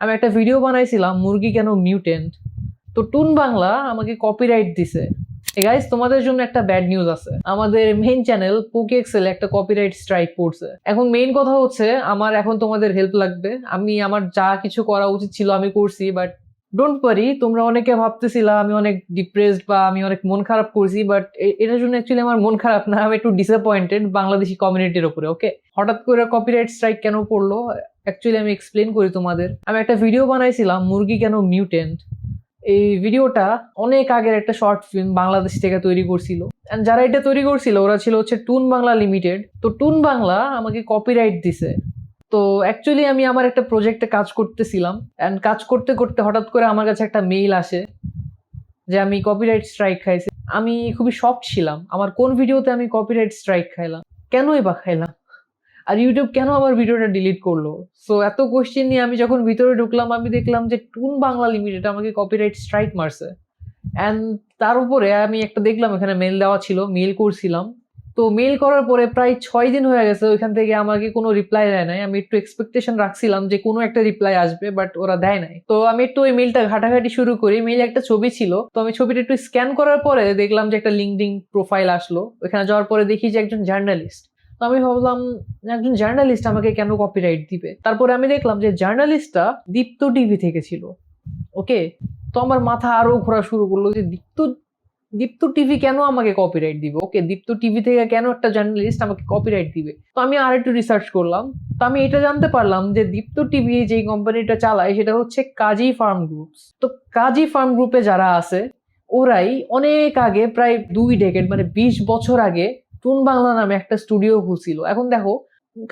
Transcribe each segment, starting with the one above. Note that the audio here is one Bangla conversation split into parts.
আমি একটা ভিডিও বানাইছিলাম মুরগি কেন মিউটেন্ট। তো টুন বাংলা আমাকে কপিরাইট দিছে। গাইস, তোমাদের জন্য একটা ব্যাড নিউজ আছে। আমাদের মেইন চ্যানেল পোকেক্সেল একটা কপিরাইট স্ট্রাইক পড়ছে। এখন মেইন কথা হচ্ছে আমার এখন তোমাদের হেল্প লাগবে। আমি আমার যা কিছু করা উচিত ছিল আমি করছি, বাট ডোন্ট ওয়ারি, তোমরা অনেকে ভাবতেছিলা আমি অনেক ডিপ্রেসড বা আমি অনেক মন খারাপ করছি, বাট এটার জন্য অ্যাকচুয়ালি আমার মন খারাপ না, আমি একটু ডিসঅ্যাপয়েন্টেড বাংলাদেশি কমিউনিটির উপরে। ওকে, হঠাৎ করে কপিরাইট স্ট্রাইক কেন পড়লো অ্যাকচুয়ালি আমি এক্সপ্লেন করি তোমাদের। আমি একটা ভিডিও বানাইছিলাম মুরগি কেন মিউটেন্ট। এই ভিডিওটা অনেক আগের একটা শর্ট ফিল্ম বাংলাদেশ থেকে তৈরি করছিল। And যারা এটা তৈরি করছিল ওরা ছিল হচ্ছে টুন বাংলা লিমিটেড। তো টুন বাংলা আমাকে কপিরাইট দিছে। তো অ্যাকচুয়ালি আমি আমার একটা প্রজেক্টে কাজ করতেছিলাম, অ্যান্ড কাজ করতে করতে হঠাৎ করে আমার কাছে একটা মেইল আসে যে আমি কপিরাইট স্ট্রাইক খাইছি। আমি খুবই শকড ছিলাম, আমার কোন ভিডিওতে আমি কপিরাইট স্ট্রাইক খাইলাম, কেনই বা খাইলাম, আর ইউটিউব কেন আমার ভিডিওটা ডিলিট করলো। সো এত কোশ্চেন নিয়ে আমি যখন ভিতরে ঢুকলাম আমি দেখলাম যে টুন বাংলা লিমিটেড আমাকে কপিরাইট স্ট্রাইক মারছে। অ্যান্ড তার উপরে আমি একটা দেখলাম এখানে মেল দেওয়া ছিল, মেল করছিলাম। তো মেল করার পরে প্রায় 6 দিন হয়ে গেছে, ওইখান থেকে আমাকে কোনো রিপ্লাই দেয় নাই। আমি একটু এক্সপেকটেশন রাখছিলাম যে কোনো একটা রিপ্লাই আসবে, বাট ওরা দেয় নাই। তো আমি একটু ওই মেলটা ঘাটাঘাটি শুরু করি। মেলে একটা ছবি ছিল, তো আমি ছবিটা একটু স্ক্যান করার পরে দেখলাম যে একটা লিঙ্কডিন প্রোফাইল আসলো। ওখানে যাওয়ার পরে দেখি যে একজন জার্নালিস্ট। তো আমি ভাবলাম একজন জার্নালিস্ট আমাকে কেন কপিরাইট দিবে। তারপরে আমি দেখলাম যে জার্নালিস্টটা দীপ্ত টিভি থেকে ছিল। ওকে, তো আমার মাথা আরো ঘোরা শুরু করলো যে দীপ্ত টিভি কেন আমাকে কপিরাইট দিবে। ওকে, দীপ্ত টিভি থেকে কেন একটা জার্নালিস্ট আমাকে কপিরাইট দিবে। তো আমি আর একটু রিসার্চ করলাম, তো আমি এটা জানতে পারলাম যে দীপ্ত টিভি যে কোম্পানিটা চালায় সেটা হচ্ছে কাজী ফার্ম গ্রুপ। তো কাজী ফার্ম গ্রুপে যারা আছে ওরাই অনেক আগে, প্রায় 2 ডেকেড মানে 20 বছর আগে টুন বাংলা নামে একটা স্টুডিও খুলছিল। এখন দেখো,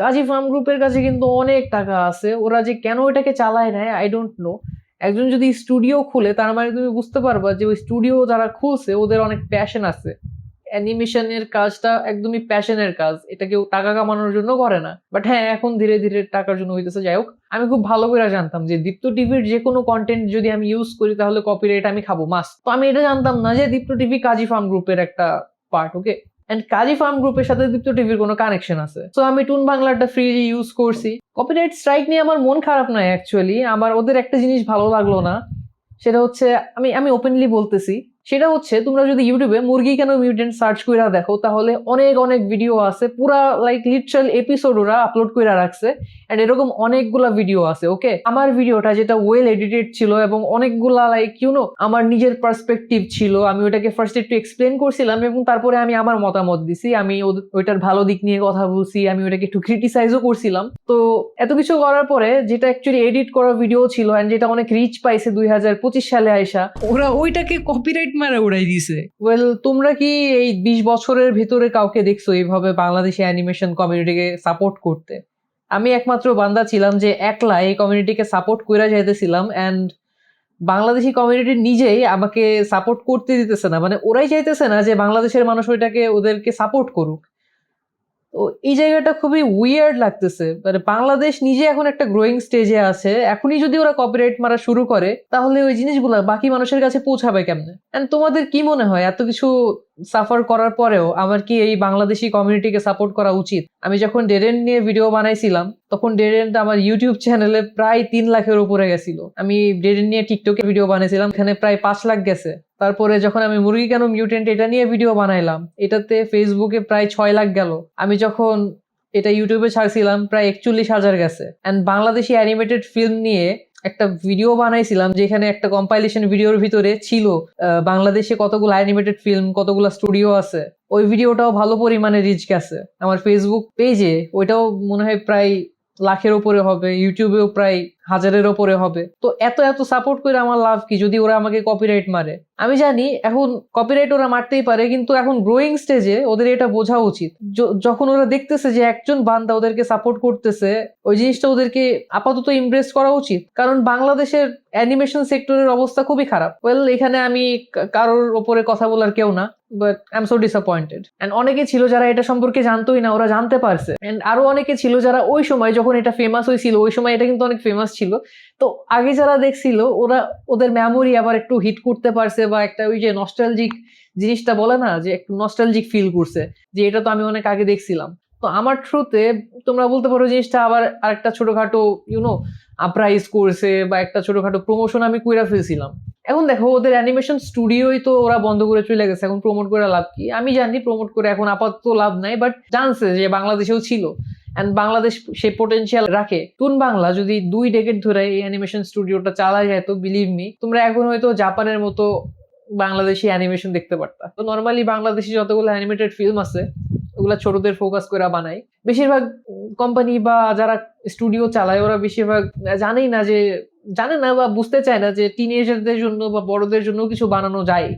কাজী ফার্ম গ্রুপের কাছে কিন্তু অনেক টাকা আছে, ওরা যে কেন এটাকে চালায় নেয় আই ডোন্ট নো। একজন যদি স্টুডিও খুলে তার মানে তুমি বুঝতে পারবা যে ওই স্টুডিও যারা খুলছে ওদের অনেক প্যাশন আছে। অ্যানিমেশনের কাজটা একদমই প্যাশনের কাজ, এটা কেউ টাকা কামানোর জন্য করে না। বাট হ্যাঁ, এখন ধীরে ধীরে টাকার জন্য হইতেছে। যাই হোক, আমি খুব ভালো করে জানতাম যে দীপ্ত টিভির যে কোনো কন্টেন্ট যদি আমি ইউজ করি তাহলে কপিরাইট আমি খাবো মাস্ট। তো আমি এটা জানতাম না যে দীপ্ত টিভি কাজী ফার্ম গ্রুপের একটা পার্ট। ওকে, এন্ড কাজী ফার্ম গ্রুপের সাথে দীপ্ত টিভির কোনো কানেকশন আছে। তো আমি টুন বাংলাটা ফ্রিলি ইউজ করছি। কপিরাইট স্ট্রাইক নিয়ে আমার মন খারাপ নয় অ্যাকচুয়ালি, আমার ওদের একটা জিনিস ভালো লাগলো না। সেটা হচ্ছে, আমি ওপেনলি বলতেছি, সেটা হচ্ছে তোমরা যদি ইউটিউবে মুরগি কেন মিউটেন্ট সার্চ করে দেখো তাহলে অনেক অনেক ভিডিও আছে, পুরা লাইক লিটারাল এপিসোড ওরা আপলোড করে রাখছে। এন্ড এরকম অনেকগুলা ভিডিও আছে। ওকে, আমার ভিডিওটা যেটা ওয়েল এডিটেড ছিল এবং অনেকগুলা লাইক আমার নিজের পার্সপেক্টিভ ছিল, আমি ওটাকে ফার্স্ট একটু এক্সপ্লেন করছিলাম এবং তারপরে আমি আমার মতামত দিছি, আমি ওইটার ভালো দিক নিয়ে কথা বলছি, আমি ওটাকে একটু ক্রিটিসাইজও করছিলাম। তো এত কিছু করার পরে যেটা অ্যাকচুয়ালি এডিট করা ভিডিও ছিল এন্ড যেটা অনেক রিচ পাইছে 2025 সালে আইসা, ওরা ওইটাকে কপিরাইট মারা উড়াই দিছে। ওয়েল, তোমরা কি এই 20 বছরের ভিতরে কাউকে দেখছো এইভাবে বাংলাদেশি অ্যানিমেশন কমিউনিটিকে সাপোর্ট করতে? আমি একমাত্র বান্দা ছিলাম যে একলা এই কমিউনিটিকে সাপোর্ট করে যাইতেছিলাম, অ্যান্ড বাংলাদেশি কমিউনিটি নিজেই আমাকে সাপোর্ট করতে দিতেছে না। মানে ওরাই চাইতেছে না যে বাংলাদেশের মানুষ ওইটাকে ওদেরকে সাপোর্ট করুক। তো এই জায়গাটা খুবই উইয়ার্ড লাগতেছে। মানে বাংলাদেশ নিজে এখন একটা গ্রোয়িং স্টেজে আছে, এখনই যদি ওরা কপিরাইট মারা শুরু করে তাহলে ওই জিনিসগুলো বাকি মানুষের কাছে পৌঁছাবে কেমনে? এন্ড তোমাদের কি মনে হয় এত কিছু সাফার করার পরেও আমার কি এই বাংলাদেশি কমিউনিটিকে সাপোর্ট করা উচিত? আমি যখন ডেরেন নিয়ে ভিডিও বানাইছিলাম তখন ডেরেনটা আমার ইউটিউব চ্যানেলে প্রায় 3 লাখের উপরে গেছিল। আমি ডেরেন নিয়ে টিকটকে ভিডিও বানাইছিলাম, এখানে প্রায় 5 লাখ গেছে। তারপরে যখন আমি মুরগি কেন মিউটেন্ট এটা নিয়ে ভিডিও বানাইলাম এটাতে ফেসবুকে প্রায় 6 লাখ গেল। আমি যখন এটা ইউটিউবে ছাড়ছিলাম প্রায় 41,000 গেছে। অ্যান্ড বাংলাদেশি অ্যানিমেটেড ফিল্ম নিয়ে একটা ভিডিও বানাইছিলাম যেখানে একটা কম্পাইলেশন ভিডিওর ভিতরে ছিল বাংলাদেশে কতগুলো অ্যানিমেটেড ফিল্ম, কতগুলো স্টুডিও আছে। ওই ভিডিওটাও ভালো পরিমাণে রিচ গেছে। আমার ফেসবুক পেজে ওইটাও মনে হয় প্রায় লাখের উপরে হবে, ইউটিউবেও প্রায় 1000-এর উপরে হবে। তো এত এত সাপোর্ট করে আমার লাভ কি যদি ওরা আমাকে কপিরাইট মারে? আমি জানি এখন কপিরাইট ওরা মারতেই পারে, কিন্তু এখন গ্রোয়িং স্টেজে ওদের এটা বোঝা উচিত। যখন ওরা দেখতেছে যে একজন বান্দা ওদেরকে সাপোর্ট করতেছে, ওই জিনিসটা ওদেরকে আপাতত ইমপ্রেস করা উচিত। কারণ বাংলাদেশের অ্যানিমেশন সেক্টরের অবস্থা খুবই খারাপ। ওয়েল, এখানে আমি কারোর ওপরে কথা বলার কেউ না, but I am so disappointed. And অনেকে ছিল যারা এটা সম্পর্কে জানতোই না, ওরা জানতে পারছে। এন্ড আরো অনেকে ছিল যারা ওই সময় যখন এটা ফেমাস হয়েছিল, ওই সময় এটা কিন্তু অনেক ফেমাস ছিল, তো আগে যারা দেখছিল ওরা ওদের মেমোরি আবার একটু হিট করতে পারছে, বা একটা ওই যে নস্টালজিক জিনিসটা বলে না, যে একটু নস্টালজিক ফিল করছে যে এটা তো আমি অনেক আগে দেখছিলাম। তো আমার থ্রুতে তোমরা বলতে পারো জিনিসটা আবার আরেকটা ছোটখাটো আপ্রাইজ করছে বা একটা ছোটখাটো প্রমোশন আমি কইরা ফেলছিলাম। এখন দেখো ওদের অ্যানিমেশন স্টুডিওই তো ওরা বন্ধ করে চলে গেছে, এখন প্রমোট করে লাভ কি? আমি জানি প্রমোট করে এখন আপাতত লাভ নাই, বাট জানছে যে বাংলাদেশেও ছিল অ্যান্ড বাংলাদেশ সে পোটেনশিয়াল রাখে। টুন বাংলা যদি 2 ডেকেড ধরে এই অ্যানিমেশন স্টুডিওটা চালায় যায় তো বিলিভ মি তোমরা এখন হয়তো জাপানের মতো বাংলাদেশি অ্যানিমেশন দেখতে পারতা। তো নর্মালি বাংলাদেশি যতগুলো অ্যানিমেটেড ফিল্ম আছে ওগুলা ছোটদের ফোকাস করে বানায়। বেশিরভাগ কোম্পানি বা যারা স্টুডিও চালায় ওরা বেশিরভাগ জানে না বা বুঝতে চায় না যে টিনেজারদের জন্য বা বড়দের জন্য কিছু বানানো যায়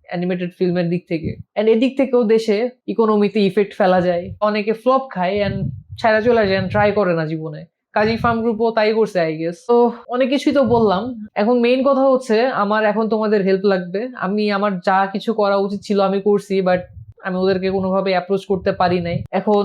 অ্যানিমেটেড ফিল্মের দিক থেকে। এন্ড এদিক থেকেও দেশে ইকোনমিতে ইফেক্ট ফেলা যায়, অনেকে ফ্লপ খায় এন্ড ছাড়া চলে যায়, ট্রাই করে না জীবনে। কাজী ফার্ম গ্রুপও তাই করছে আই গেস। তো অনেক কিছুই তো বললাম, এখন মেইন কথা হচ্ছে আমার এখন তোমাদের হেল্প লাগবে। আমি আমার যা কিছু করা উচিত ছিল আমি করছি, বাট আমি ওদেরকে কোনোভাবে অ্যাপ্রোচ করতে পারি নাই। এখন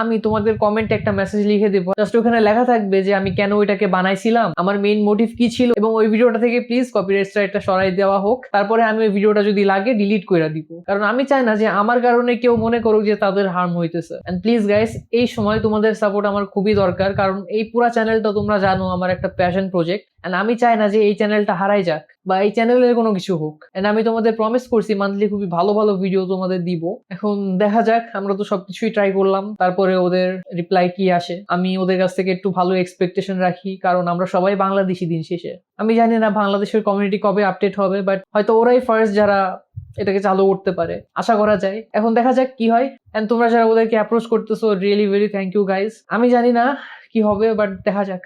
আমি তোমাদের কমেন্টে একটা মেসেজ লিখে দেবো, জাস্ট ওখানে লেখা থাকবে যে আমি কেন ওইটাকে বানাইছিলাম, আমার মেইন মোটিভ কি ছিল, এবং ওই ভিডিওটা থেকে প্লিজ কপিরাইট স্ট্রাইকটা সরাই দেওয়া হোক। তারপরে আমি ওই ভিডিওটা যদি লাগে ডিলিট করে দিব, কারণ আমি চাই না যে আমার কারণে কেউ মনে করুক যে তাদের হার্ম হইতেছে। এন্ড প্লিজ গাইস, এই সময় তোমাদের সাপোর্ট আমার খুবই দরকার, কারণ এই পুরো চ্যানেলটা তোমরা জানো আমার একটা প্যাশন প্রজেক্ট। এন্ড আমি চাই না যে এই চ্যানেলটা হারাই যাক বা এই চ্যানেলের কোনো কিছু হোক। এন্ড আমি তোমাদের প্রমিস করছি মান্থলি খুবই ভালো ভালো ভিডিও তোমাদের দিব। এখন দেখা যাক, আমরা তো সবকিছুই ট্রাই করলাম, তারপরে ওদের রিপ্লাই কি আসে। আমি ওদের কাছ থেকে একটু ভালো এক্সপেকটেশন রাখি, কারণ আমরা সবাই বাংলাদেশি দিন শেষে। আমি জানি না বাংলাদেশের কমিউনিটি কবে আপডেট হবে, বাট হয়তো ওরাই ফার্স্ট যারা এটাকে চালু করতে পারে, আশা করা যায়। এখন দেখা যাক কি হয়। এন্ড তোমরা যারা ওদেরকে অ্যাপ্রোচ করতেছো really very thank you guys. আমি জানি না কি হবে, বাট দেখা যাক।